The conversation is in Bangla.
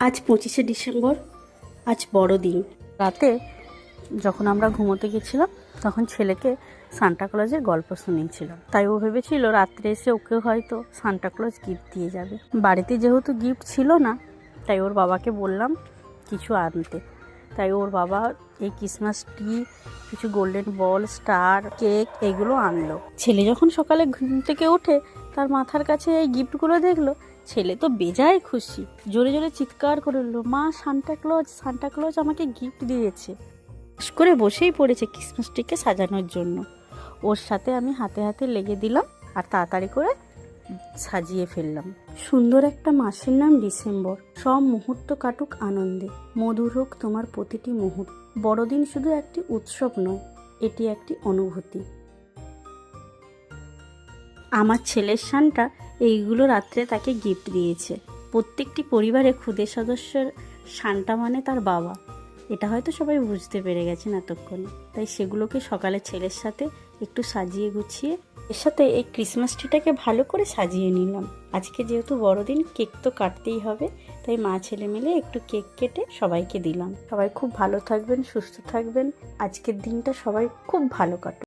আজ 25শে ডিসেম্বর। আজ বড়দিন। রাতে যখন আমরা ঘুমোতে গেছিলাম তখন ছেলেকে সান্টা ক্লজের গল্প শুনিয়েছিলাম। তাই ও ভেবেছিল রাত্রে এসে ওকে হয়তো সান্টা ক্লজ গিফট দিয়ে যাবে। বাড়িতে যেহেতু গিফট ছিল না, তাই ওর বাবাকে বললাম কিছু আনতে। তাই ওর বাবা এই ক্রিসমাস ট্রি, কিছু গোল্ডেন বল, স্টার, কেক এগুলো আনলো। ছেলে যখন সকালে ঘুম থেকে ওঠে তার মাথার কাছে এই গিফটগুলো দেখলো, ছেলে তো বেজায় খুশি, জোরে জোরে চিৎকার করে উঠল, মা সান্টা ক্লজ আমাকে গিফট দিয়েছে। করে বসেই পড়েছে ক্রিসমাস ট্রিকে সাজানোর জন্য। ওর সাথে আমি হাতে হাতে লেগে দিলাম আর তাড়াতাড়ি করে সাজিয়ে ফেললাম। সুন্দর একটা মাসের নাম ডিসেম্বর। সব মুহূর্ত কাটুক আনন্দে, মধুর হোক তোমার প্রতিটি মুহূর্ত। বড়দিন শুধু একটি উৎসব নয়, এটি একটি অনুভূতি। আমার ছেলের সান্টা এইগুলো রাত্রে তাকে গিফট দিয়েছে। প্রত্যেকটি পরিবারে ক্ষুদে সদস্যের সান্টা মানে তার বাবা, এটা হয়তো সবাই বুঝতে পেরে গেছেন এতক্ষণে। তাই সেগুলোকে সকালে ছেলের সাথে একটু সাজিয়ে গুছিয়ে এর সাথে এই ক্রিসমাস ট্রিটাকে ভালো করে সাজিয়ে নিলাম। আজকে যেহেতু বড়দিন, কেক তো কাটতেই হবে, তাই মা ছেলে মিলে একটু কেক কেটে সবাইকে দিলাম। সবাই খুব ভালো থাকবেন, সুস্থ থাকবেন। আজকের দিনটা সবাই খুব ভালো কাটুক।